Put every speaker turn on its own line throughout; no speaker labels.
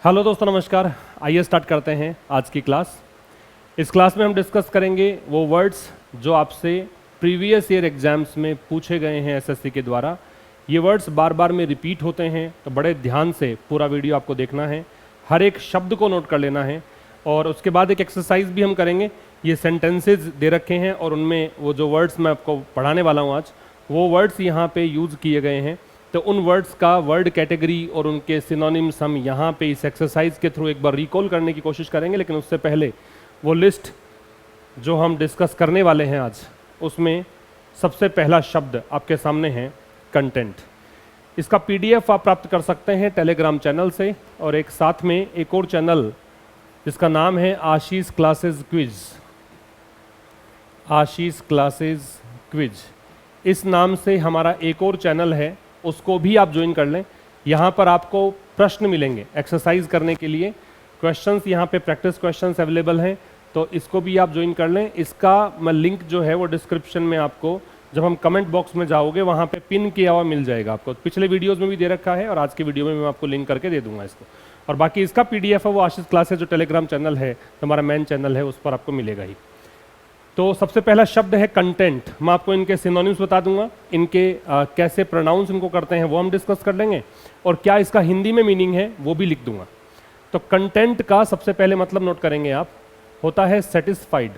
Hello दोस्तों, नमस्कार। आइए स्टार्ट करते हैं आज की क्लास। इस क्लास में हम डिस्कस करेंगे वो वर्ड्स जो आपसे प्रीवियस ईयर एग्जाम्स में पूछे गए हैं एसएससी के द्वारा। ये वर्ड्स बार बार में रिपीट होते हैं, तो बड़े ध्यान से पूरा वीडियो आपको देखना है, हर एक शब्द को नोट कर लेना है। और उसके बाद एक एक्सरसाइज भी हम करेंगे। ये सेंटेंसेज दे रखे हैं और उनमें वो जो वर्ड्स मैं आपको पढ़ाने वाला हूँ आज, वो वर्ड्स यहाँ पे यूज़ किए गए हैं। तो उन वर्ड्स का वर्ड कैटेगरी और उनके सिनोनिम्स हम यहाँ पे इस एक्सरसाइज के थ्रू एक बार रिकॉल करने की कोशिश करेंगे। लेकिन उससे पहले वो लिस्ट जो हम डिस्कस करने वाले हैं आज, उसमें सबसे पहला शब्द आपके सामने है कंटेंट। इसका पीडीएफ आप प्राप्त कर सकते हैं टेलीग्राम चैनल से, और एक साथ में एक और चैनल जिसका नाम है आशीष क्लासेस क्विज। आशीष क्लासेस क्विज इस नाम से हमारा एक और चैनल है, उसको भी आप ज्वाइन कर लें। यहाँ पर आपको प्रश्न मिलेंगे एक्सरसाइज करने के लिए, क्वेश्चंस यहाँ पे प्रैक्टिस क्वेश्चंस अवेलेबल हैं, तो इसको भी आप ज्वाइन कर लें। इसका मैं लिंक जो है वो डिस्क्रिप्शन में आपको, जब हम कमेंट बॉक्स में जाओगे वहाँ पे पिन किया हुआ मिल जाएगा आपको। पिछले वीडियोज़ में भी दे रखा है और आज के वीडियो में मैं आपको लिंक करके दे दूंगा इसको। और बाकी इसका पीडीएफ है वो आशीष क्लासेस जो टेलीग्राम चैनल है, हमारा मेन चैनल है, उस पर आपको मिलेगा ही। तो सबसे पहला शब्द है कंटेंट। मैं आपको इनके सिनोनिम्स बता दूंगा, इनके कैसे प्रोनाउंस इनको करते हैं वो हम डिस्कस कर लेंगे, और क्या इसका हिंदी में मीनिंग है वो भी लिख दूंगा। तो कंटेंट का सबसे पहले मतलब नोट करेंगे आप, होता है सेटिस्फाइड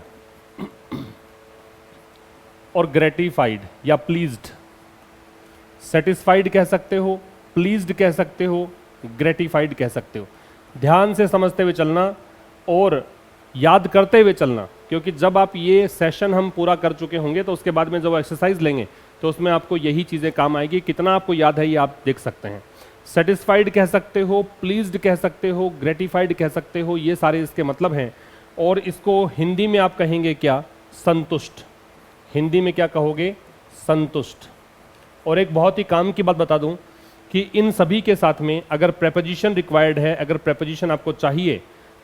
और ग्रेटिफाइड या प्लीज्ड। सेटिस्फाइड कह सकते हो, प्लीज्ड कह सकते हो, ग्रेटिफाइड कह सकते हो। ध्यान से समझते हुए चलना और याद करते हुए चलना, क्योंकि जब आप ये सेशन हम पूरा कर चुके होंगे तो उसके बाद में जब एक्सरसाइज लेंगे तो उसमें आपको यही चीज़ें काम आएगी। कितना आपको याद है ये आप देख सकते हैं। सेटिस्फाइड कह सकते हो, प्लीज्ड कह सकते हो, ग्रेटिफाइड कह सकते हो, ये सारे इसके मतलब हैं। और इसको हिंदी में आप कहेंगे क्या? संतुष्ट। हिंदी में क्या कहोगे? संतुष्ट। और एक बहुत ही काम की बात बता दूं कि इन सभी के साथ में अगर प्रेपोजिशन रिक्वायर्ड है, अगर प्रेपोजिशन आपको चाहिए,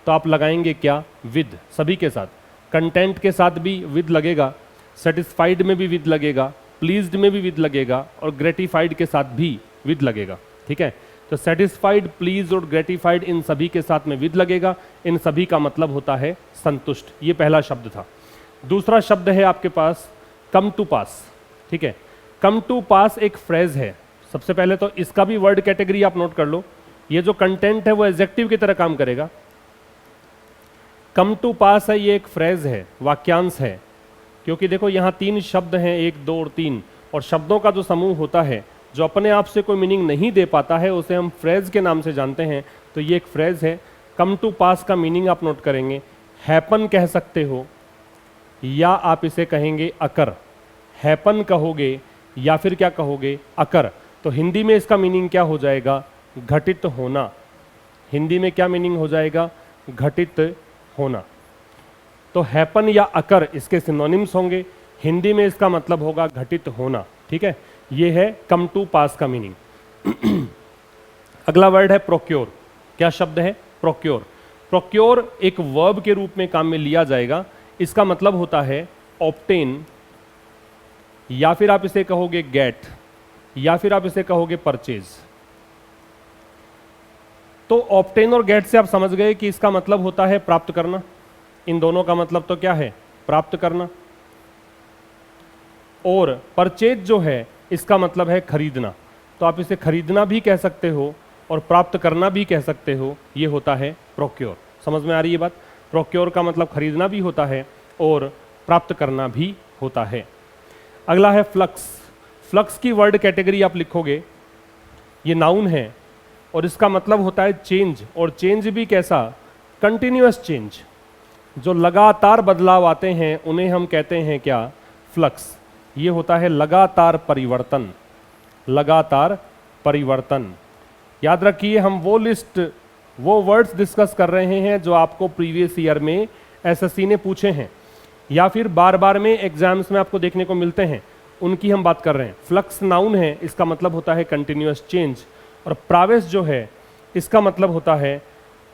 तो आप लगाएंगे क्या? विद। सभी के साथ, कंटेंट के साथ भी विद लगेगा, सेटिस्फाइड में भी विद लगेगा, प्लीज्ड में भी विद लगेगा, और ग्रेटिफाइड के साथ भी विद लगेगा। ठीक है, तो सेटिस्फाइड, प्लीज और ग्रेटिफाइड इन सभी के साथ में विद लगेगा। इन सभी का मतलब होता है संतुष्ट। ये पहला शब्द था। दूसरा शब्द है आपके पास कम टू पास। ठीक है, कम टू पास एक फ्रेज है। सबसे पहले तो इसका भी वर्ड कैटेगरी आप नोट कर लो। ये जो कंटेंट है वो एडजेक्टिव की तरह काम करेगा। कम टू पास है, ये एक फ्रेज है, वाक्यांश है, क्योंकि देखो यहाँ तीन शब्द हैं, 1, 2 और 3, और शब्दों का जो समूह होता है जो अपने आप से कोई मीनिंग नहीं दे पाता है उसे हम फ्रेज के नाम से जानते हैं। तो ये एक फ्रेज है। कम टू पास का मीनिंग आप नोट करेंगे, हैपन कह सकते हो, या आप इसे कहेंगे अकर। हैपन कहोगे या फिर क्या कहोगे? अकर। तो हिंदी में इसका मीनिंग क्या हो जाएगा? घटित होना। हिंदी में क्या मीनिंग हो जाएगा? घटित होना। तो हैपन या अकर इसके सिनोनिम्स होंगे। हिंदी में इसका मतलब होगा घटित होना। ठीक है, ये है कम टू पास का मीनिंग। अगला वर्ड है प्रोक्योर। क्या शब्द है? प्रोक्योर। प्रोक्योर एक वर्ब के रूप में काम में लिया जाएगा। इसका मतलब होता है ऑब्टेन, या फिर आप इसे कहोगे गेट, या फिर आप इसे कहोगे परचेज। तो ऑब्टेन और गेट से आप समझ गए कि इसका मतलब होता है प्राप्त करना। इन दोनों का मतलब तो क्या है? प्राप्त करना। और परचेज जो है इसका मतलब है खरीदना। तो आप इसे खरीदना भी कह सकते हो और प्राप्त करना भी कह सकते हो। ये होता है प्रोक्योर। समझ में आ रही है बात? प्रोक्योर का मतलब खरीदना भी होता है और प्राप्त करना भी होता है। अगला है फ्लक्स। फ्लक्स की वर्ड कैटेगरी आप लिखोगे, ये नाउन है और इसका मतलब होता है चेंज। और चेंज भी कैसा? Continuous change. जो लगातार बदलाव आते हैं उन्हें हम कहते हैं क्या? फ्लक्स। ये होता है लगातार परिवर्तन। लगातार परिवर्तन। याद रखिए, हम वो लिस्ट, वो वर्ड्स डिस्कस कर रहे हैं जो आपको प्रीवियस ईयर में एसएससी ने पूछे हैं या फिर बार बार में एग्जाम्स में आपको देखने को मिलते हैं, उनकी हम बात कर रहे हैं। फ्लक्स नाउन है, इसका मतलब होता है कंटिन्यूअस चेंज। और प्रावेश जो है इसका मतलब होता है,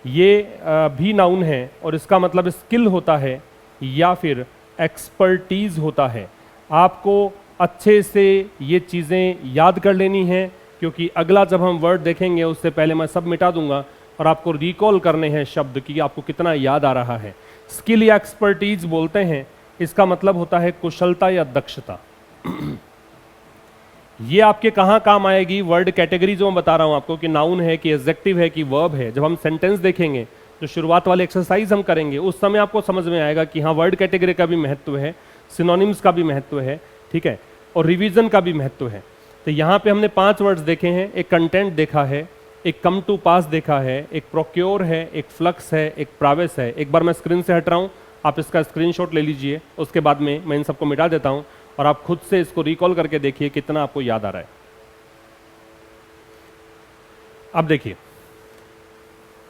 ये भी नाउन है और इसका मतलब स्किल होता है या फिर एक्सपर्टीज होता है। आपको अच्छे से ये चीज़ें याद कर लेनी है, क्योंकि अगला जब हम वर्ड देखेंगे उससे पहले मैं सब मिटा दूंगा। और आपको रिकॉल करने हैं शब्द कि आपको कितना याद आ रहा है। स्किल या एक्सपर्टीज बोलते हैं, इसका मतलब होता है कुशलता या दक्षता। ये आपके कहाँ काम आएगी? वर्ड कैटेगरी जो मैं बता रहा हूं आपको कि नाउन है कि एडजेक्टिव है कि वर्ब है। जब हम सेंटेंस देखेंगे, जो शुरुआत वाले एक्सरसाइज हम करेंगे, उस समय आपको समझ में आएगा कि हाँ, वर्ड कैटेगरी का भी महत्व है, सिनोनिम्स का भी महत्व है, ठीक है, और रिवीजन का भी महत्व है। तो यहाँ पे हमने 5 वर्ड्स देखे हैं। एक कंटेंट देखा है, एक कम टू पास देखा है, एक प्रोक्योर है, एक फ्लक्स है, एक प्रावेस है। एक बार मैं स्क्रीन से हट रहा हूँ, आप इसका स्क्रीनशॉट ले लीजिए, उसके बाद में मैं इन सबको मिटा देता हूँ और आप खुद से इसको रिकॉल करके देखिए कितना आपको याद आ रहा है। अब देखिए,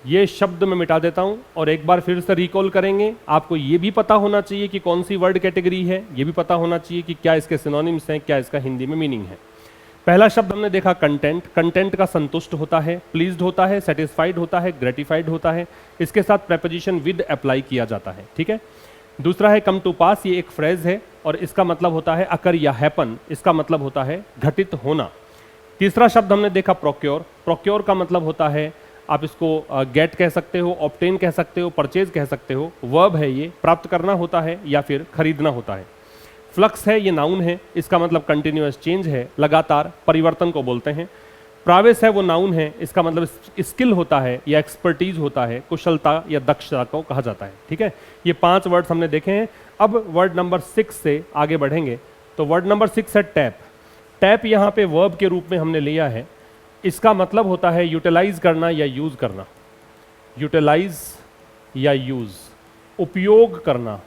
ये शब्द मैं मिटा देता हूं और एक बार फिर से रिकॉल करेंगे। आपको ये भी पता होना चाहिए कि कौन सी वर्ड कैटेगरी है, ये भी पता होना चाहिए कि क्या इसके सिनोनिम्स हैं, क्या इसका हिंदी में मीनिंग है। पहला शब्द हमने देखा कंटेंट। कंटेंट का संतुष्ट होता है, प्लीज्ड होता है, सेटिस्फाइड होता है, ग्रेटिफाइड होता है। इसके साथ प्रेपोजिशन विद अप्लाई किया जाता है, ठीक है। दूसरा है कम टू पास, ये एक फ्रेज है और इसका मतलब होता है अकर या हैपन, इसका मतलब होता है घटित होना। तीसरा शब्द हमने देखा प्रोक्योर। प्रोक्योर का मतलब होता है, आप इसको गेट कह सकते हो, ऑब्टेन कह सकते हो, परचेज कह सकते हो। वर्ब है ये, प्राप्त करना होता है या फिर खरीदना होता है। फ्लक्स है, ये नाउन है, इसका मतलब कंटिन्यूअस चेंज है, लगातार परिवर्तन को बोलते हैं। प्रावेस है, वो नाउन है, इसका मतलब स्किल होता है या एक्सपर्टीज होता है, कुशलता या दक्षता को कहा जाता है, ठीक है। ये 5 वर्ड्स हमने देखे हैं। अब वर्ड नंबर 6 से आगे बढ़ेंगे। तो वर्ड नंबर 6 है टैप। टैप यहाँ पे वर्ब के रूप में हमने लिया है। इसका मतलब होता है यूटिलाइज करना या यूज करना। यूटिलाइज या यूज, उपयोग करना।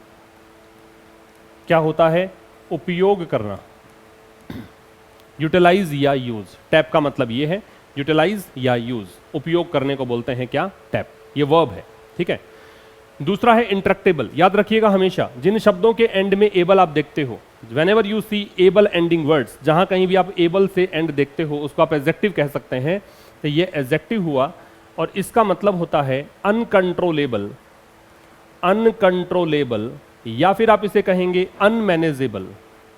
क्या होता है? उपयोग करना। यूटिलाइज या यूज, टैप का मतलब ये है, यूटिलाइज या यूज, उपयोग करने को बोलते हैं क्या? टैप। ये वर्ब है, ठीक है। दूसरा है इंट्रैक्टेबल। याद रखिएगा हमेशा, जिन शब्दों के एंड में एबल आप देखते हो, whenever you see able ending words, जहां कहीं भी आप एबल से एंड देखते हो, उसको आप एडजेक्टिव कह सकते हैं। तो ये एडजेक्टिव हुआ और इसका मतलब होता है अनकंट्रोलेबल। अनकंट्रोलेबल या फिर आप इसे कहेंगे अनमैनेजेबल।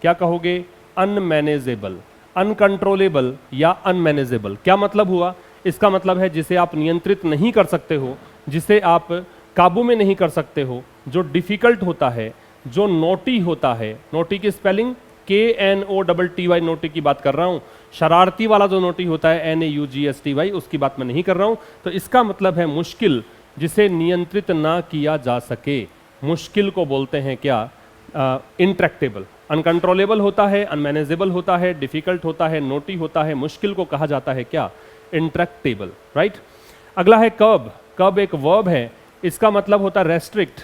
क्या कहोगे? अनमैनेजेबल। अनकंट्रोलेबल या अनमैनेजेबल क्या मतलब हुआ? इसका मतलब है जिसे आप नियंत्रित नहीं कर सकते हो, जिसे आप काबू में नहीं कर सकते हो, जो डिफिकल्ट होता है, जो नोटी होता है। नोटी की स्पेलिंग KNOTTY, नोटी की बात कर रहा हूं। शरारती वाला जो नोटी होता है NAUGSTY, उसकी बात मैं नहीं कर रहा हूं। तो इसका मतलब है मुश्किल, जिसे नियंत्रित ना किया जा सके। मुश्किल को बोलते हैं क्या? इंट्रैक्टेबल। अनकंट्रोलेबल होता है, अनमैनेजेबल होता है, डिफिकल्ट होता है, नोटी होता है, मुश्किल को कहा जाता है क्या? Intractable, right. अगला है कर्ब। कर्ब एक वर्ब है, इसका मतलब होता है रेस्ट्रिक्ट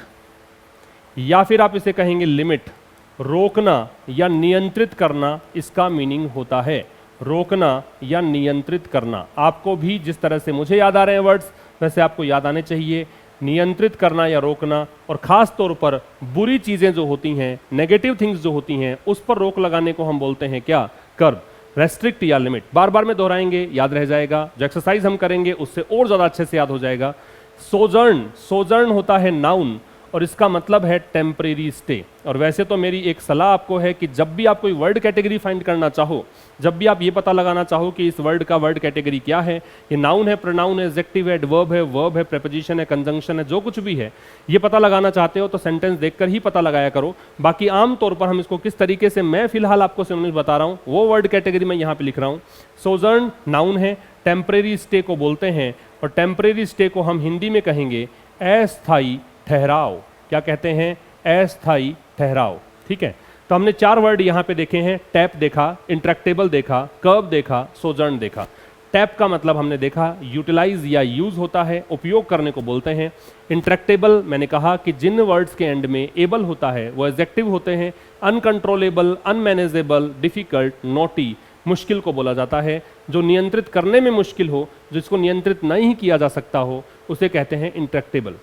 या फिर आप इसे कहेंगे लिमिट। रोकना या नियंत्रित करना इसका मीनिंग होता है। रोकना या नियंत्रित करना। आपको भी जिस तरह से मुझे याद आ रहे हैं वर्ड्स, वैसे आपको याद आने चाहिए। नियंत्रित करना या रोकना, और खास तौर पर बुरी चीजें जो होती हैं, नेगेटिव थिंग्स जो होती हैं, उस पर रोक लगाने को हम बोलते हैं क्या? कर्ब। रेस्ट्रिक्ट या लिमिट, बार बार में दोहराएंगे, याद रह जाएगा। जो एक्सरसाइज हम करेंगे उससे और ज्यादा अच्छे से याद हो जाएगा। सोजर्न। सोजर्न होता है नाउन और इसका मतलब है टेम्परेरी स्टे। और वैसे तो मेरी एक सलाह आपको है कि जब भी आप कोई वर्ड कैटेगरी फाइंड करना चाहो, जब भी आप ये पता लगाना चाहो कि इस वर्ड का वर्ड कैटेगरी क्या है, ये नाउन है, प्रोनाउन है, एडजेक्टिव है, एडवर्ब है, वर्ब है, प्रीपोजिशन है, कंजंक्शन है, जो कुछ भी है, ये पता लगाना चाहते हो तो सेंटेंस देखकर ही पता लगाया करो। बाकी आम तौर पर हम इसको किस तरीके से, मैं फिलहाल आपको सिनोनिम्स बता रहा हूँ, वो वर्ड कैटेगरी मैं यहाँ पे लिख रहा हूँ। सोजर्न नाउन है, टेम्परेरी स्टे को बोलते हैं, और टेम्परेरी स्टे को हम हिंदी में कहेंगे अस्थायी ठहराव। क्या कहते हैं? अस्थायी ठहराव, ठीक है। तो हमने 4 वर्ड यहाँ पे देखे हैं। टैप देखा, इंट्रैक्टेबल देखा, कर्ब देखा, सोजर्न देखा। टैप का मतलब हमने देखा यूटिलाइज या यूज होता है, उपयोग करने को बोलते हैं। इंट्रैक्टेबल मैंने कहा कि जिन वर्ड्स के एंड में एबल होता है वो एडजेक्टिव होते हैं। अनकंट्रोलेबल, अनमैनेजेबल, डिफिकल्ट, नॉटी, मुश्किल को बोला जाता है। जो नियंत्रित करने में मुश्किल हो, जिसको नियंत्रित नहीं किया जा सकता हो, उसे कहते हैं इंट्रैक्टेबल।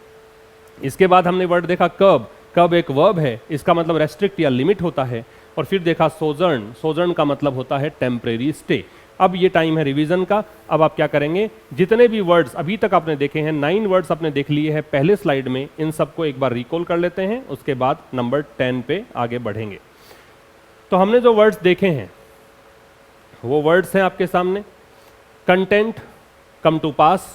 इसके बाद हमने वर्ड देखा कर्ब। कर्ब एक वर्ब है, इसका मतलब रेस्ट्रिक्ट या लिमिट होता है। और फिर देखा सोजर्न। सोजर्न का मतलब होता है टेम्परेरी स्टे। अब ये टाइम है रिवीजन का। अब आप क्या करेंगे, जितने भी वर्ड्स अभी तक आपने देखे हैं, 9 वर्ड्स आपने देख लिए हैं पहले स्लाइड में, इन सबको एक बार रिकॉल कर लेते हैं, उसके बाद नंबर 10 पे आगे बढ़ेंगे। तो हमने जो वर्ड्स देखे हैं वो वर्ड्स हैं आपके सामने। Content, come to pass,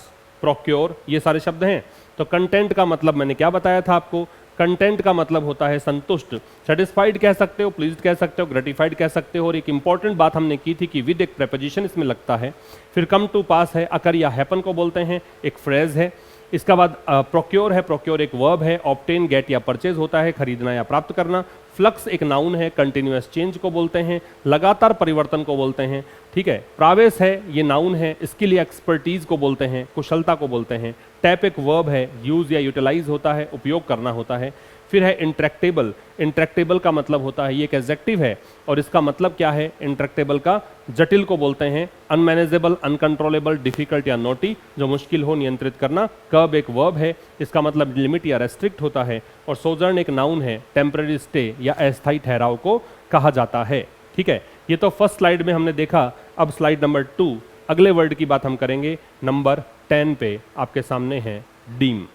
procure, ये सारे शब्द हैं। तो कंटेंट का मतलब मैंने क्या बताया था आपको, कंटेंट का मतलब होता है संतुष्ट, सेटिस्फाइड कह सकते हो, प्लीज्ड कह सकते हो, ग्रेटिफाइड कह सकते हो। और एक इंपॉर्टेंट बात हमने की थी कि विद एक प्रेपोजिशन इसमें लगता है। फिर कम टू पास है, अकर या हैपन को बोलते हैं, एक फ्रेज है। इसका बाद प्रोक्योर है, प्रोक्योर एक वर्ब है, ऑब्टेन गेट या परचेज होता है, खरीदना या प्राप्त करना। फ्लक्स एक नाउन है, कंटिन्यूअस चेंज को बोलते हैं, लगातार परिवर्तन को बोलते हैं, ठीक है। प्रावेश है, ये नाउन है, इसके लिए एक्सपर्टीज को बोलते हैं, कुशलता को बोलते हैं। टैप एक वर्ब है, यूज या यूटिलाइज होता है, उपयोग करना होता है। फिर है इंट्रैक्टेबल, इंट्रैक्टेबल का मतलब होता है, ये एक एडजेक्टिव है और इसका मतलब क्या है, इंट्रैक्टेबल का जटिल को बोलते हैं, अनमैनेजेबल, अनकंट्रोलेबल, डिफिकल्ट या नोटी, जो मुश्किल हो नियंत्रित करना। कर्ब एक वर्ब है, इसका मतलब लिमिट या रेस्ट्रिक्ट होता है। और सोजर्न एक नाउन है, टेम्पररी स्टे या अस्थायी ठहराव को कहा जाता है, ठीक है। ये तो फर्स्ट स्लाइड में हमने देखा। अब स्लाइड नंबर 2, अगले वर्ड की बात हम करेंगे। नंबर 10 पे आपके सामने है डीम।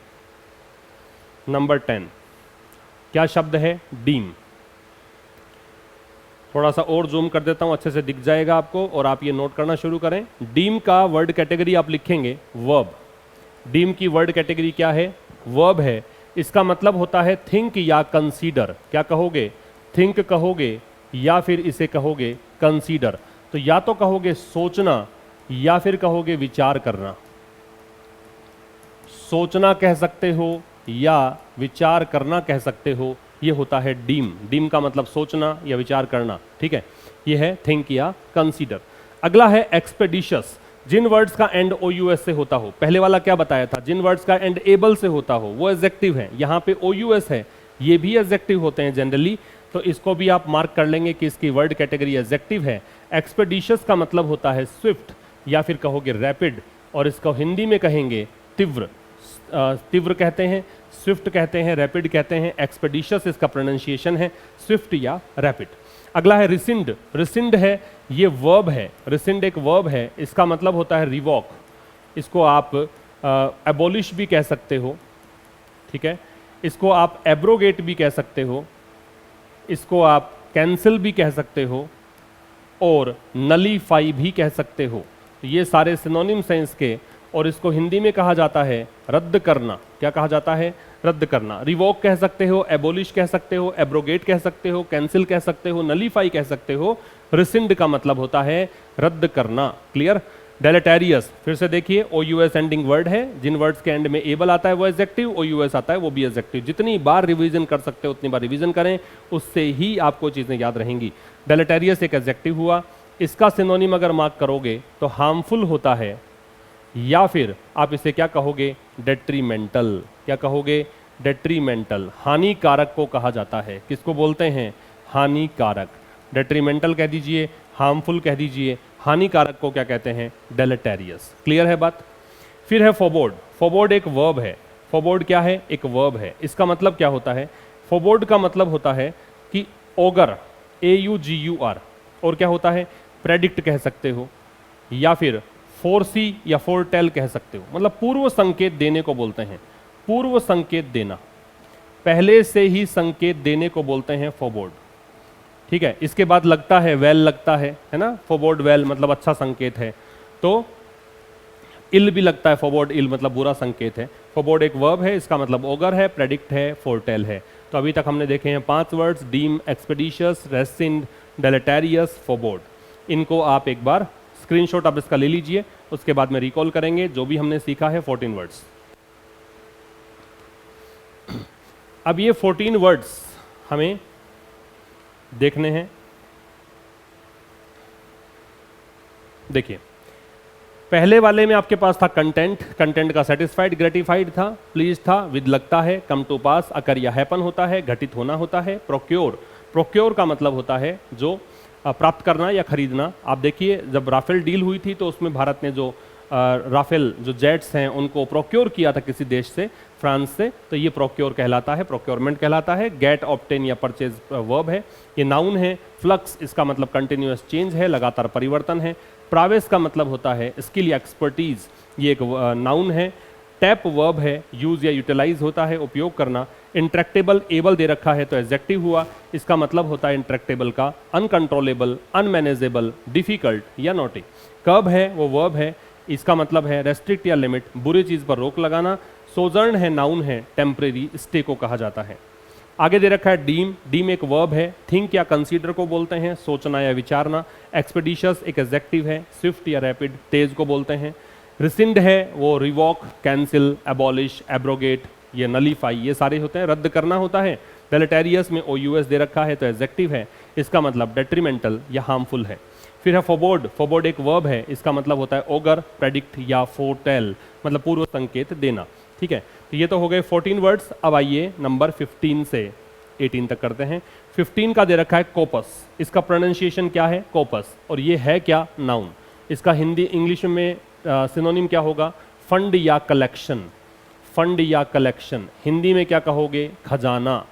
नंबर 10 क्या शब्द है, डीम। थोड़ा सा और जूम कर देता हूं, अच्छे से दिख जाएगा आपको और आप ये नोट करना शुरू करें। डीम का वर्ड कैटेगरी आप लिखेंगे वर्ब। डीम की वर्ड कैटेगरी क्या है, वर्ब है। इसका मतलब होता है थिंक या कंसीडर। क्या कहोगे, थिंक कहोगे या फिर इसे कहोगे कंसीडर। तो या तो कहोगे सोचना या फिर कहोगे विचार करना। सोचना कह सकते हो या विचार करना कह सकते हो, ये होता है डीम। डीम का मतलब सोचना या विचार करना, ठीक है। ये है थिंक या कंसीडर। अगला है एक्सपेडिशियस, जिन वर्ड्स का एंड OUS से होता हो। पहले वाला क्या बताया था, जिन वर्ड्स का एंड एबल से होता हो वो एडजेक्टिव है। यहाँ पे OUS है, ये भी एडजेक्टिव होते हैं जनरली, तो इसको भी आप मार्क कर लेंगे कि इसकी वर्ड कैटेगरी एडजेक्टिव है। एक्सपेडिशियस का मतलब होता है स्विफ्ट या फिर कहोगे रैपिड, और इसको हिंदी में कहेंगे तीव्र। तीव्र कहते हैं, स्विफ्ट कहते हैं, रैपिड कहते हैं। एक्सपेडिशियस इसका प्रोनाउंसिएशन है स्विफ्ट या रैपिड। अगला है रिसिंड। रिसिंड है, ये वर्ब है, रिसिंड एक वर्ब है, इसका मतलब होता है रिवॉक। इसको आप एबोलिश भी कह सकते हो, ठीक है। इसको आप एब्रोगेट भी कह सकते हो, इसको आप कैंसिल भी कह सकते हो और नलीफाई भी कह सकते हो। ये सारे सिनोनिम्स हैं इसके, और इसको हिंदी में कहा जाता है रद्द करना। क्या कहा जाता है, रद्द करना। रिवोक कह सकते हो, एबोलिश कह सकते हो, एब्रोगेट कह सकते हो, कैंसिल कह सकते हो, नलीफाई कह सकते हो। रिसिंड का मतलब होता है रद्द करना। क्लियर। डेलेटेरियस, फिर से देखिए, OUS एंडिंग वर्ड है। जिन वर्ड्स के एंड में एबल आता है वो एडजेक्टिव, OUS आता है वो भी एडजेक्टिव। जितनी बार रिवीजन कर सकते हो उतनी बार रिवीजन करें, उससे ही आपको चीजें याद रहेंगी। डेलेटेरियस एक एडजेक्टिव हुआ। इसका सिनोनिम अगर मार्क करोगे तो हार्मफुल होता है, या फिर आप इसे क्या कहोगे, डेट्रीमेंटल। क्या कहोगे, डेट्रीमेंटल। हानिकारक को कहा जाता है। किसको बोलते हैं, हानिकारक। डेट्रीमेंटल कह दीजिए, हार्मफुल कह दीजिए, हानिकारक को क्या कहते हैं, डेलेटेरियस। क्लियर है बात। फिर है फोरबोर्ड। फोरबोर्ड एक वर्ब है। फोरबोर्ड क्या है, एक वर्ब है। इसका मतलब क्या होता है, फोरबोर्ड का मतलब होता है कि ओगर, AUGUR। और क्या होता है, प्रेडिक्ट कह सकते हो या फिर फोरसी या फोरटेल कह सकते हो। मतलब पूर्व संकेत देने को बोलते हैं। पूर्व संकेत देना, पहले से ही संकेत देने को बोलते हैं फोरबोर्ड, ठीक है। इसके बाद लगता है, वेल लगता है ना, फोरबोर्ड वेल मतलब अच्छा संकेत है। तो इल भी लगता है, फोरबोर्ड इल मतलब बुरा संकेत है। फोरबोर्ड एक वर्ब है, इसका मतलब ओगर है, प्रेडिक्ट है, फोरटेल है। तो अभी तक हमने देखे हैं 5 वर्ड्स, डीम, एक्सपेडिशियस, रेसिंड, डेलेटेरियस, फोरबोर्ड। इनको आप एक बार स्क्रीनशॉट आप इसका ले लीजिए, उसके बाद में रिकॉल करेंगे जो भी हमने सीखा है 14 वर्ड्स। अब ये 14 वर्ड्स हमें देखने हैं। देखिए, पहले वाले में आपके पास था कंटेंट। कंटेंट का सेटिस्फाइड, ग्रेटिफाइड था, प्लीज था, विद लगता है, कम टू पास, अकर या हैपन होता है, घटित होना होता है। प्रोक्योर, प्रोक्योर का मतलब होता है जो प्राप्त करना या खरीदना। आप देखिए, जब राफेल डील हुई थी तो उसमें भारत ने जो राफेल जो जेट्स हैं उनको प्रोक्योर किया था किसी देश से, फ्रांस से, तो ये प्रोक्योर कहलाता है, प्रोक्योरमेंट कहलाता है। गेट, ऑब्टेन या परचेज वर्ब है, ये नाउन है। फ्लक्स, इसका मतलब कंटिन्यूअस चेंज है, लगातार परिवर्तन है। प्रावेश का मतलब होता है स्किल या एक्सपर्टीज, ये एक नाउन है। टैप वर्ब है, यूज या यूटिलाइज होता है, उपयोग करना। इंट्रैक्टेबल एबल दे रखा है तो एडजेक्टिव हुआ, इसका मतलब होता है इंट्रैक्टेबल का अनकंट्रोलेबल, अनमैनेजेबल, डिफिकल्ट या नॉटी। कर्ब है वो वर्ब है, इसका मतलब है रेस्ट्रिक्ट या लिमिट, बुरी चीज पर रोक लगाना। सोजर्न है, नाउन है, टेम्परेरी स्टे को कहा जाता है। आगे दे रखा है डीम, डीम एक वर्ब है, थिंक या कंसीडर को बोलते हैं, सोचना या विचारना। एक्सपेडिशियस एक एडजेक्टिव है, स्विफ्ट या रैपिड, तेज को बोलते हैं। रिसिंड है वो रिवॉक, कैंसिल, एबॉलिश, एब्रोगेट, ये नलीफाई, ये सारे होते हैं, रद्द करना होता है। डेलेटेरियस में OUS दे रखा है तो एडजेक्टिव है, इसका मतलब डेट्रीमेंटल या हार्मफुल है। फिर है फोबोर्ड, फोबोर्ड एक वर्ब है, इसका मतलब होता है ओगर, प्रेडिक्ट या फोरटेल, मतलब पूर्व संकेत देना। ठीक है, तो ये तो हो गए 14 वर्ड्स। अब आइए नंबर 15 से 18 तक करते हैं। 15 का दे रखा है कोपस, इसका प्रोनाउंसिएशन क्या है? कोपस। और ये है क्या? नाउन। इसका हिंदी इंग्लिश में सिनोनिम क्या होगा? फंड या कलेक्शन, फंड या कलेक्शन। हिंदी में क्या कहोगे? खजाना।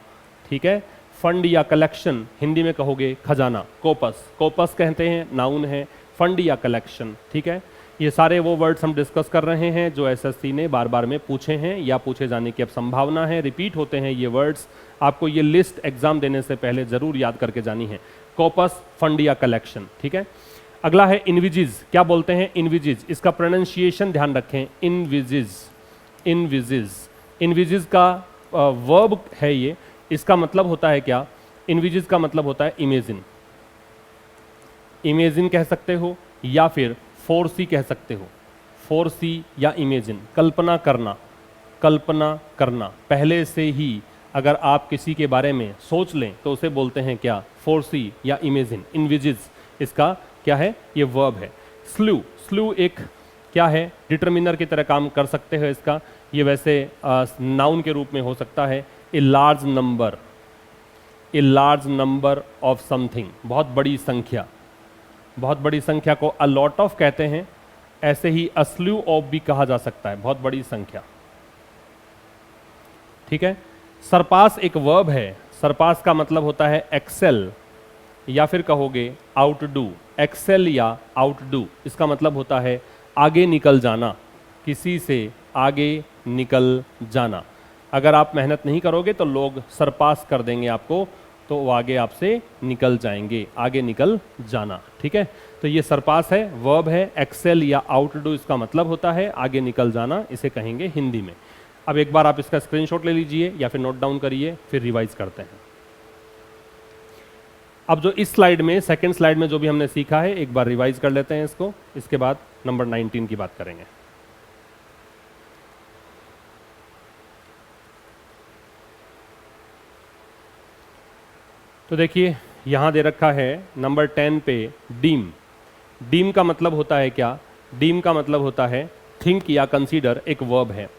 ठीक है, फंड या कलेक्शन हिंदी में कहोगे खजाना। कोपस, कोपस कहते हैं, नाउन है, फंड या कलेक्शन। ठीक है, ये सारे वो वर्ड्स हम डिस्कस कर रहे हैं जो SSC ने बार बार में पूछे हैं या पूछे जाने की अब संभावना है। रिपीट होते हैं ये वर्ड्स, आपको ये लिस्ट एग्जाम देने से पहले जरूर याद करके जानी है। कोपस, फंड या कलेक्शन। ठीक है, अगला है इनविजिज। क्या बोलते हैं? इनविजिज। इसका प्रोनाउंसिएशन ध्यान रखें, इनविजिज, इनविजिज। इनविजिज का वर्ब है ये, इसका मतलब होता है क्या? इनविजिज का मतलब होता है इमेजिन, इमेजिन कह सकते हो या फिर फोरसी कह सकते हो। फोरसी या इमेजिन, कल्पना करना, कल्पना करना। पहले से ही अगर आप किसी के बारे में सोच लें तो उसे बोलते हैं क्या? फोरसी या इमेजिन। इनविजिज इसका क्या है? ये वर्ब है। स्लू, स्लू एक क्या है? डिटरमिनर की तरह काम कर सकते हो इसका। ये वैसे नाउन के रूप में हो सकता है। A large number, a large number of something, बहुत बड़ी संख्या, बहुत बड़ी संख्या को अ लॉट ऑफ कहते हैं। ऐसे ही अ स्लू ऑफ भी कहा जा सकता है, बहुत बड़ी संख्या। ठीक है, सरपास एक वर्ब है, सरपास का मतलब होता है एक्सेल या फिर कहोगे आउटडू। एक्सेल या आउटडू इसका मतलब होता है आगे निकल जाना, किसी से आगे निकल जाना। अगर आप मेहनत नहीं करोगे तो लोग सरपास कर देंगे आपको, तो वो आगे आपसे निकल जाएंगे, आगे निकल जाना। ठीक है, तो ये सरपास है, वर्ब है। एक्सेल या आउटडू इसका मतलब होता है आगे निकल जाना, इसे कहेंगे हिंदी में। अब एक बार आप इसका स्क्रीनशॉट ले लीजिए या फिर नोट डाउन करिए, फिर रिवाइज करते हैं। अब जो इस स्लाइड में, सेकंड स्लाइड में जो भी हमने सीखा है, एक बार रिवाइज कर लेते हैं इसको, इसके बाद नंबर 19 की बात करेंगे। तो देखिए यहां दे रखा है नंबर 10 पे डीम। डीम का मतलब होता है क्या? डीम का मतलब होता है थिंक या कंसीडर, एक वर्ब है।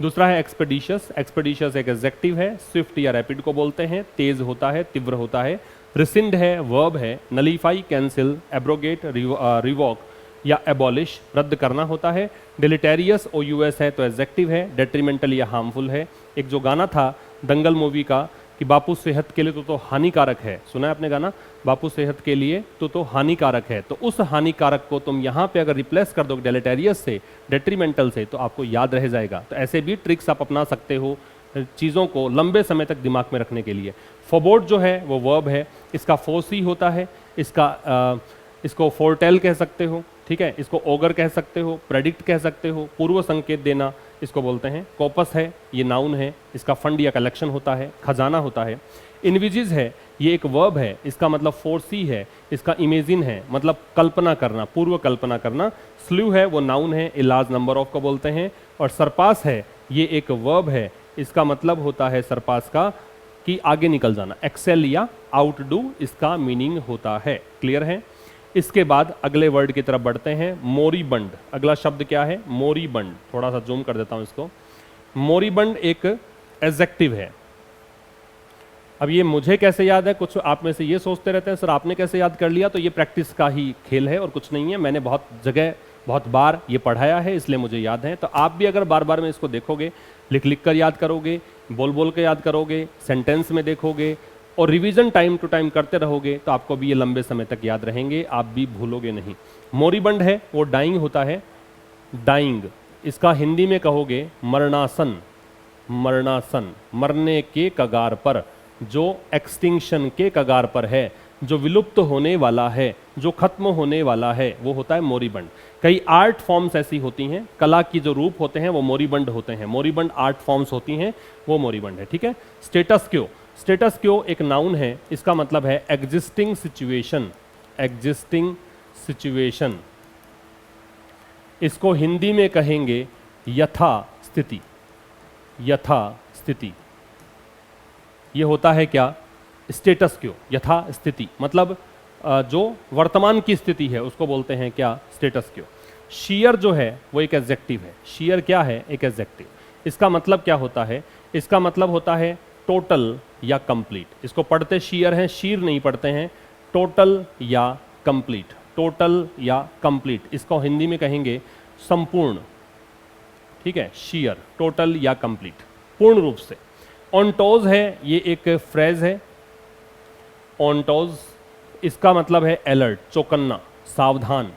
दूसरा है एक्सपेडिशियस, एक्सपेडिशियस एक एडजेक्टिव है, स्विफ्ट या रैपिड को बोलते हैं, तेज होता है, तीव्र होता है। रिसिंड है, वर्ब है। नलीफाई, कैंसिल, एब्रोगेट, रिवॉक या एबॉलिश, रद्द करना होता है। डिलीटेरियस OUS है तो एडजेक्टिव है। डेट्रीमेंटल या हार्मफुल है। एक जो गाना था दंगल मूवी का कि बापू सेहत के लिए तो हानिकारक है, सुना है आपने गाना? बापू सेहत के लिए तो हानिकारक है। तो उस हानिकारक को तुम यहाँ पे अगर रिप्लेस कर दो डेलेटेरियस से, डेट्रीमेंटल से, तो आपको याद रह जाएगा। तो ऐसे भी ट्रिक्स आप अपना सकते हो चीज़ों को लंबे समय तक दिमाग में रखने के लिए। फोबोर्ड जो है वो वर्ब है, इसका फोसी होता है, इसको फोरटेल कह सकते हो। ठीक है, इसको ओगर कह सकते हो, प्रेडिक्ट कह सकते हो, पूर्व संकेत देना इसको बोलते हैं। कॉपस है, ये नाउन है, इसका फंड या कलेक्शन होता है, खजाना होता है। इनविजिज है, ये एक वर्ब है, इसका मतलब फोरसी है, इसका इमेजिन है, मतलब कल्पना करना, पूर्व कल्पना करना। स्लू है, वो नाउन है, ए लार्ज नंबर ऑफ को बोलते हैं। और सरपास है, ये एक वर्ब है, इसका मतलब होता है सरपास का कि आगे निकल जाना। एक्सेल या आउटडू इसका मीनिंग होता है। क्लियर है? इसके बाद अगले वर्ड की तरफ बढ़ते हैं, मोरीबंड। अगला शब्द क्या है? मोरीबंड। थोड़ा सा जूम कर देता हूं इसको। मोरीबंड एक एडजेक्टिव है। अब ये मुझे कैसे याद है? कुछ आप में से ये सोचते रहते हैं सर आपने कैसे याद कर लिया? तो ये प्रैक्टिस का ही खेल है और कुछ नहीं है। मैंने बहुत जगह बहुत बार ये पढ़ाया है, इसलिए मुझे याद है। तो आप भी अगर बार बार में इसको देखोगे, लिख लिख कर याद करोगे, बोल बोल कर याद करोगे, सेंटेंस में देखोगे और रिवीजन टाइम टू टाइम करते रहोगे, तो आपको भी ये लंबे समय तक याद रहेंगे, आप भी भूलोगे नहीं। मोरीबंड है, वो डाइंग होता है, डाइंग। इसका हिंदी में कहोगे मरणासन, मरणासन, मरने के कगार पर, जो एक्सटिंक्शन के कगार पर है, जो विलुप्त होने वाला है, जो खत्म होने वाला है वो होता है मोरिबंड। कई आर्ट फॉर्म्स ऐसी होती हैं, कला की जो रूप होते हैं वो मोरिबंड होते हैं, मोरिबंड आर्ट फॉर्म्स होती हैं, वो मोरिबंड है। ठीक है। स्टेटस क्यो, स्टेटस क्यो एक नाउन है, इसका मतलब है एग्जिस्टिंग सिचुएशन, एग्जिस्टिंग सिचुएशन। इसको हिंदी में कहेंगे यथा स्थिति, यथा स्थिति। ये होता है क्या, स्टेटस क्यो, यथा स्थिति, मतलब जो वर्तमान की स्थिति है उसको बोलते हैं क्या, स्टेटस क्यो। शियर जो है वो एक एडजेक्टिव है, शियर क्या है, एक एडजेक्टिव। इसका मतलब क्या होता है, इसका मतलब होता है टोटल या कंप्लीट। इसको पढ़ते शियर हैं, शीर नहीं पढ़ते हैं, टोटल या कंप्लीट, टोटल या कंप्लीट। इसको हिंदी में कहेंगे संपूर्ण। ठीक है, शियर, टोटल या कंप्लीट, पूर्ण रूप से। ऑन-टोज है, ये एक फ्रेज है, ऑन-टोज, इसका मतलब है अलर्ट, चौकन्ना, सावधान।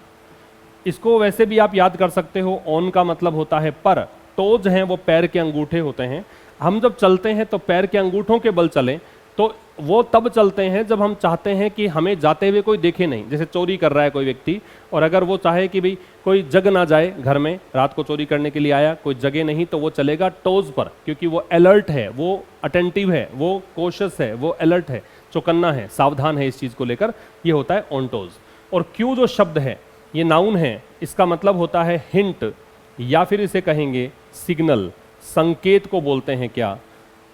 इसको वैसे भी आप याद कर सकते हो, ऑन का मतलब होता है पर, टोज हैं वो पैर के अंगूठे होते हैं। हम जब चलते हैं तो पैर के अंगूठों के बल चलें तो वो तब चलते हैं जब हम चाहते हैं कि हमें जाते हुए कोई देखे नहीं। जैसे चोरी कर रहा है कोई व्यक्ति, और अगर वो चाहे कि भाई कोई जग ना जाए घर में, रात को चोरी करने के लिए आया, कोई जगह नहीं, तो वो चलेगा टोज पर, क्योंकि वो अलर्ट है, वो अटेंटिव है, वो कोशिश है, वो अलर्ट है, चौकन्ना है, सावधान है इस चीज़ को लेकर। ये होता है ऑन टोज। और क्यू जो शब्द है ये नाउन है, इसका मतलब होता है हिंट, या फिर इसे कहेंगे सिग्नल, संकेत को बोलते हैं क्या,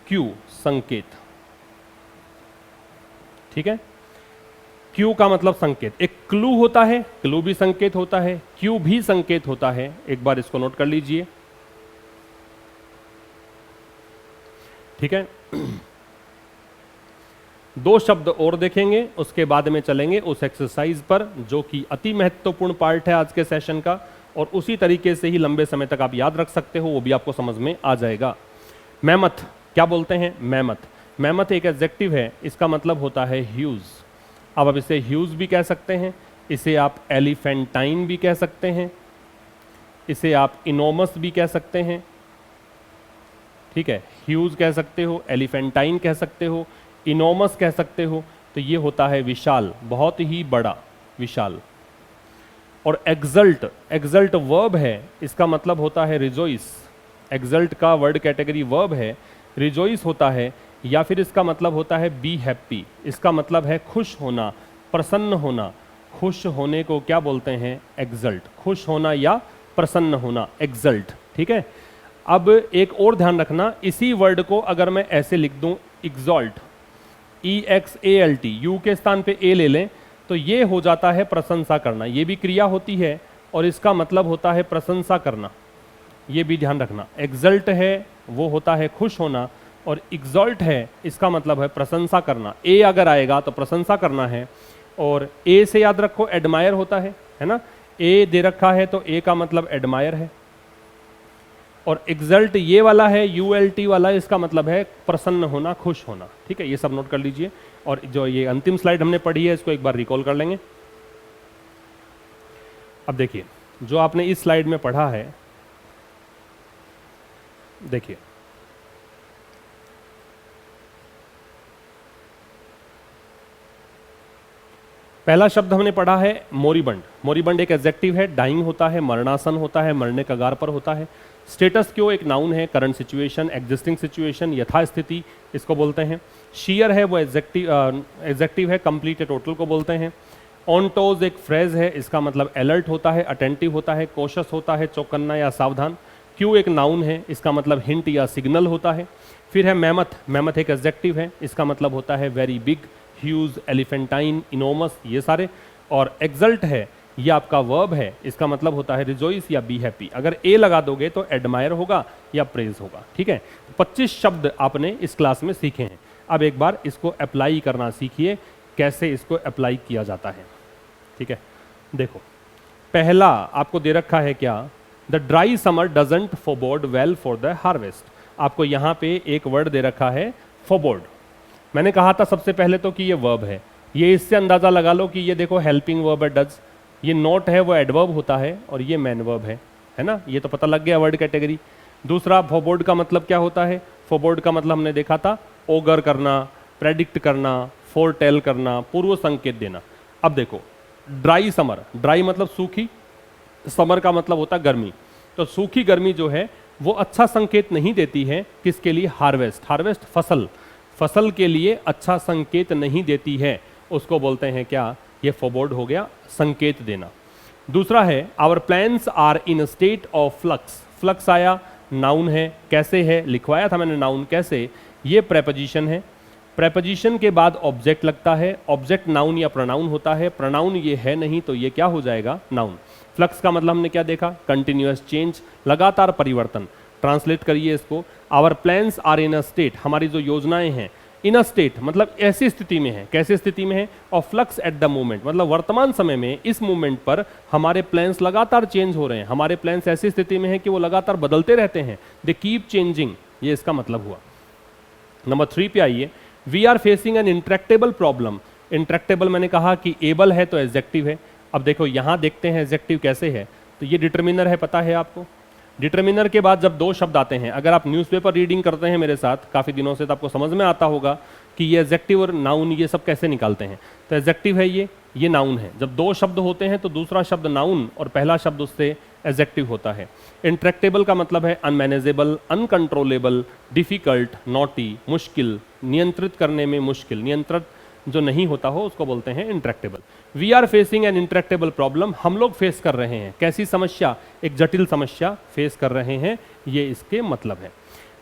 क्यू, संकेत। ठीक है, क्यू का मतलब संकेत। एक क्लू होता है, क्लू भी संकेत होता है, क्यू भी संकेत होता है। एक बार इसको नोट कर लीजिए। ठीक है, दो शब्द और देखेंगे, उसके बाद में चलेंगे उस एक्सरसाइज पर जो कि अति महत्वपूर्ण पार्ट है आज के सेशन का, और उसी तरीके से ही लंबे समय तक आप याद रख सकते हो, वो भी आपको समझ में आ जाएगा। मैमथ, क्या बोलते हैं, मैमथ। मैमथ एक एडजेक्टिव है, इसका मतलब होता है ह्यूज। अब आप इसे ह्यूज भी कह सकते हैं, इसे आप एलिफेंटाइन भी कह सकते हैं, इसे आप इनोमस भी कह सकते हैं। ठीक है, ह्यूज कह सकते हो, एलिफेंटाइन कह सकते हो, इनोमस कह सकते हो। तो ये होता है विशाल, बहुत ही बड़ा, विशाल। और एक्सल्ट, एक्सल्ट वर्ब है, इसका मतलब होता है रिजोइस। एक्सल्ट का वर्ड कैटेगरी वर्ब है, रिजोइस होता है, या फिर इसका मतलब होता है बी हैप्पी। इसका मतलब है खुश होना, प्रसन्न होना। खुश होने को क्या बोलते हैं, एक्सल्ट, खुश होना या प्रसन्न होना, एक्सल्ट। ठीक है, अब एक और ध्यान रखना, इसी वर्ड को अगर मैं ऐसे लिख दूं, एक्सॉल्ट, EXALT, यू के स्थान पे ए ले लें, तो ये हो जाता है प्रशंसा करना। ये भी क्रिया होती है और इसका मतलब होता है प्रशंसा करना, ये भी ध्यान रखना। एक्सल्ट है वो होता है खुश होना, और एक्सॉल्ट है इसका मतलब है प्रशंसा करना। ए अगर आएगा तो प्रशंसा करना है, और ए से याद रखो एडमायर होता है ना, ए दे रखा है तो ए का मतलब एडमायर है। और एक्सल्ट ये वाला है, ULT वाला, इसका मतलब है प्रसन्न होना, खुश होना। ठीक है, ये सब नोट कर लीजिए। और जो ये अंतिम स्लाइड हमने पढ़ी है इसको एक बार रिकॉल कर लेंगे। अब देखिए, जो आपने इस स्लाइड में पढ़ा है, देखिए पहला शब्द हमने पढ़ा है मोरिबंड। मोरिबंड एक एडजेक्टिव है, डाइंग होता है, मरणासन होता है, मरने कगार पर होता है। स्टेटस क्यो एक नाउन है, करंट सिचुएशन, एग्जिस्टिंग सिचुएशन, यथास्थिति इसको बोलते हैं। शियर है वो एडजेक्टिव है, कंप्लीट या टोटल को बोलते हैं। ऑन टोज एक फ्रेज है, इसका मतलब अलर्ट होता है, अटेंटिव होता है, कॉशियस होता है, चौकन्ना या सावधान। क्यू एक नाउन है, इसका मतलब हिंट या सिग्नल होता है। फिर है मैमथ, मैमथ एक एडजेक्टिव है, इसका मतलब होता है वेरी बिग, ह्यूज, एलिफेंटाइन, इनोमस, ये सारे। और एक्सल्ट है, ये आपका वर्ब है, इसका मतलब होता है रिजोइस या बी हैप्पी। अगर ए लगा दोगे तो एडमायर होगा या प्रेज होगा। ठीक है, 25 शब्द आपने इस क्लास में सीखे हैं। अब एक बार इसको अप्लाई करना सीखिए, कैसे इसको अप्लाई किया जाता है। ठीक है, देखो पहला आपको दे रखा है क्या, the dry summer doesn't forebode well for the harvest. आपको यहाँ पे एक वर्ड दे रखा है फोरबोर्ड। मैंने कहा था सबसे पहले तो कि ये वर्ब है, ये इससे अंदाजा लगा लो कि ये देखो हेल्पिंग वर्ब है डज, ये नोट है वो एडवर्ब होता है, और ये मैन वर्ब है ना, ये तो पता लग गया वर्ड कैटेगरी। दूसरा फोरबोर्ड का मतलब क्या होता है, फोरबोर्ड का मतलब हमने देखा था ओगर करना, प्रेडिक्ट करना, फोरटेल करना, पूर्व संकेत देना। अब देखो ड्राई समर, ड्राई मतलब सूखी, समर का मतलब होता है गर्मी। तो सूखी गर्मी जो है वो अच्छा संकेत नहीं देती है, किसके लिए? हार्वेस्ट। हार्वेस्ट फसल, फसल के लिए अच्छा संकेत नहीं देती है, उसको बोलते हैं क्या? ये फोरबोर्ड हो गया, संकेत देना। दूसरा है our plans are in state of flux. Flux आया, नाउन है, कैसे है? लिखवाया था मैंने नाउन कैसे। ये प्रेपोजिशन है, प्रेपोजिशन के बाद ऑब्जेक्ट लगता है, ऑब्जेक्ट नाउन या प्रोनाउन होता है, प्रोनाउन ये है नहीं तो ये क्या हो जाएगा? नाउन। फ्लक्स का मतलब हमने क्या देखा? कंटिन्यूअस चेंज, लगातार परिवर्तन। ट्रांसलेट करिए इसको, our plans are in a state, हमारी जो योजनाएं हैं, इन अ स्टेट मतलब ऐसी स्थिति में है, कैसी स्थिति में है? Of flux at the moment, मतलब वर्तमान समय में, इस मोमेंट पर हमारे प्लान्स लगातार चेंज हो रहे हैं, हमारे प्लान्स ऐसी स्थिति में है कि वो लगातार बदलते रहते हैं, दे कीप चेंजिंग, ये इसका मतलब हुआ। नंबर 3 पे आइए, we are facing an intractable problem. Intractable मैंने कहा कि एबल है तो एडजेक्टिव है। अब देखो यहां देखते हैं एडजेक्टिव कैसे है, तो ये डिटरमिनर है, पता है आपको। डिटरमिनर के बाद जब दो शब्द आते हैं, अगर आप न्यूज़पेपर रीडिंग करते हैं मेरे साथ काफ़ी दिनों से, तो आपको समझ में आता होगा कि ये एडजेक्टिव और नाउन ये सब कैसे निकालते हैं। तो एडजेक्टिव है ये नाउन है। जब दो शब्द होते हैं तो दूसरा शब्द नाउन और पहला शब्द उससे एडजेक्टिव होता है। इंट्रैक्टेबल का मतलब है अनमैनेजेबल, अनकंट्रोलेबल, डिफिकल्ट, नॉटी, मुश्किल, नियंत्रित करने में मुश्किल, नियंत्रित जो नहीं होता हो उसको बोलते हैं intractable. We are facing an intractable problem, हम लोग फेस कर रहे हैं कैसी समस्या? एक जटिल समस्या फेस कर रहे हैं, ये इसके मतलब है।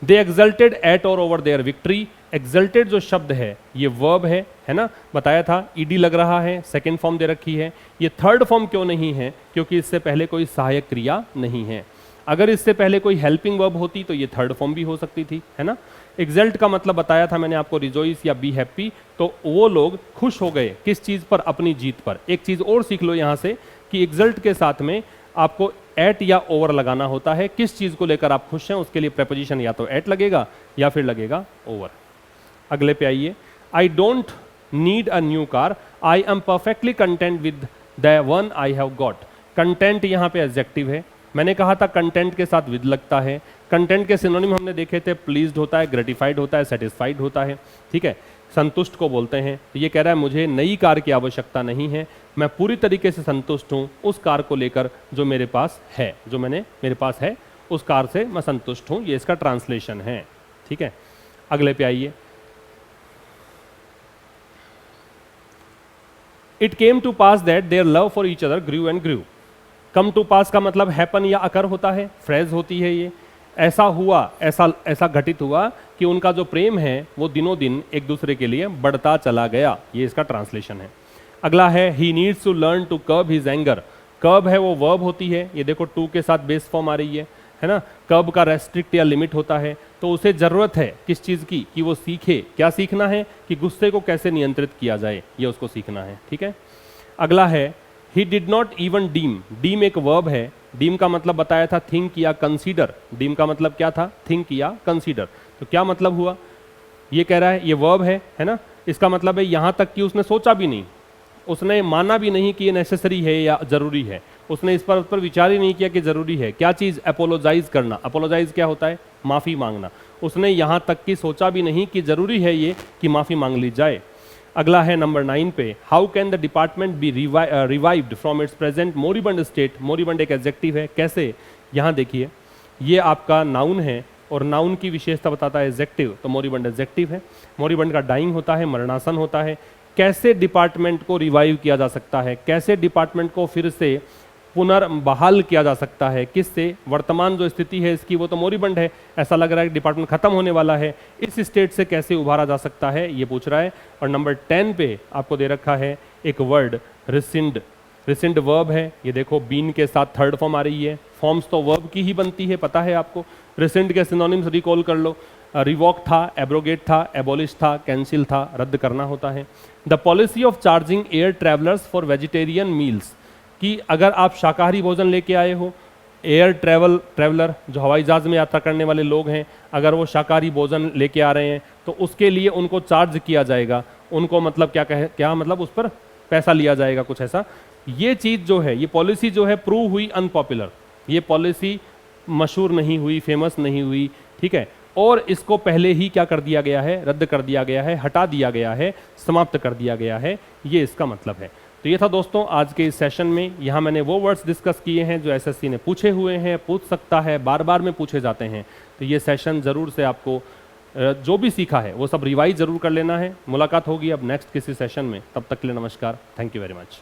दे एक्सल्टेड एट और ओवर देयर विक्ट्री। एक्सल्टेड जो शब्द है ये वर्ब है ना, बताया था, ईडी लग रहा है, सेकेंड फॉर्म दे रखी है। ये थर्ड फॉर्म क्यों नहीं है? क्योंकि इससे पहले कोई सहायक क्रिया नहीं है। अगर इससे पहले कोई हेल्पिंग वर्ब होती तो ये थर्ड फॉर्म भी हो सकती थी, है ना। एक्सल्ट का मतलब बताया था मैंने आपको, रिजॉइस या बी हैप्पी। तो वो लोग खुश हो गए किस चीज पर? अपनी जीत पर। एक चीज और सीख लो यहां से कि एक्सल्ट के साथ में आपको एट या ओवर लगाना होता है। किस चीज को लेकर आप खुश हैं उसके लिए प्रेपोजिशन या तो एट लगेगा या फिर लगेगा ओवर। अगले पे आइए, I don't need a new car, I am perfectly content with the one I have got. Content यहाँ पे एडजेक्टिव है, मैंने कहा था कंटेंट के साथ विद लगता है। कंटेंट के सिनोनिम हमने देखे थे, प्लीज्ड होता है, ग्रेटिफाइड होता है, सेटिस्फाइड होता है, ठीक है। संतुष्ट को बोलते हैं। तो ये कह रहा है मुझे नई कार की आवश्यकता नहीं है, मैं पूरी तरीके से संतुष्ट हूँ उस कार को लेकर जो मेरे पास है, जो मेरे पास है उस कार से मैं संतुष्ट हूँ। ये इसका ट्रांसलेशन है, ठीक है। अगले पे आइए, it came to pass that their love for each other grew and grew. Come to pass का मतलब हैपन या अकर होता है, फ्रेज होती है ये। ऐसा हुआ, ऐसा घटित हुआ कि उनका जो प्रेम है वो दिनों दिन एक दूसरे के लिए बढ़ता चला गया, ये इसका ट्रांसलेशन है। अगला है he needs to learn to curb his anger. Curb है वो वर्ब होती है, ये देखो टू के साथ बेस फॉर्म आ रही है ना। कर्ब का रेस्ट्रिक्ट या लिमिट होता है, तो उसे जरूरत है किस चीज की? कि वो सीखे। क्या सीखना है? कि गुस्से को कैसे नियंत्रित किया जाए, ये उसको सीखना है, ठीक है। अगला है he did not even deem. Deem एक वर्ब है, डीम का मतलब बताया था थिंक या कंसीडर। डीम का मतलब क्या था? थिंक या कंसीडर। तो क्या मतलब हुआ? ये कह रहा है ये वर्ब है ना, इसका मतलब है यहां तक कि उसने सोचा भी नहीं, उसने माना भी नहीं कि ये नेसेसरी है या जरूरी है, उसने इस पर विचार ही नहीं किया कि जरूरी है। क्या चीज? अपोलोजाइज करना। अपोलोजाइज क्या होता है? माफी मांगना। उसने यहां तक कि सोचा भी नहीं कि जरूरी है ये कि माफी मांग ली जाए। अगला है नंबर 9 पे, how can the department be revived from its present moribund state. Moribund एक एडजेक्टिव है, कैसे? यहाँ देखिए, ये आपका नाउन है और नाउन की विशेषता बताता है एडजेक्टिव, तो मोरिबंड एडजेक्टिव है। मोरिबंड का डाइंग होता है, मरणासन होता है। कैसे डिपार्टमेंट को रिवाइव किया जा सकता है? कैसे डिपार्टमेंट को फिर से पुनर्बहाल किया जा सकता है? किससे? वर्तमान जो स्थिति है इसकी वो तो मोरिबंड है, ऐसा लग रहा है कि डिपार्टमेंट खत्म होने वाला है, इस स्टेट से कैसे उभारा जा सकता है ये पूछ रहा है। और नंबर 10 पे आपको दे रखा है एक वर्ड रिसिंड। रिसिंड वर्ब है, ये देखो बीन के साथ थर्ड फॉर्म आ रही है। फॉर्म्स तो वर्ब की ही बनती है, पता है आपको। रिसिंड के सिनोनिम्स रिकॉल कर लो, रिवॉक था, एब्रोगेट था, एबॉलिश था, कैंसिल था, रद्द करना होता है। The policy of charging air travellers for vegetarian meals, कि अगर आप शाकाहारी भोजन लेके आए हो, एयर ट्रैवलर जो हवाई जहाज में यात्रा करने वाले लोग हैं, अगर वो शाकाहारी भोजन लेके आ रहे हैं तो उसके लिए उनको चार्ज किया जाएगा। उनको मतलब क्या मतलब उस पर पैसा लिया जाएगा, कुछ ऐसा। ये चीज जो है, ये पॉलिसी जो है प्रूव हुई अनपॉपुलर, ये पॉलिसी मशहूर नहीं हुई, फेमस नहीं हुई, ठीक है। और इसको पहले ही क्या कर दिया गया है? रद्द कर दिया गया है, हटा दिया गया है, समाप्त कर दिया गया है, ये इसका मतलब है। तो ये था दोस्तों आज के इस सेशन में। यहाँ मैंने वो वर्ड्स डिस्कस किए हैं जो एसएससी ने पूछे हुए हैं, पूछ सकता है, बार बार में पूछे जाते हैं। तो ये सेशन ज़रूर से आपको जो भी सीखा है वो सब रिवाइज ज़रूर कर लेना है। मुलाकात होगी अब नेक्स्ट किसी सेशन में, तब तक के लिए नमस्कार, थैंक यू वेरी मच।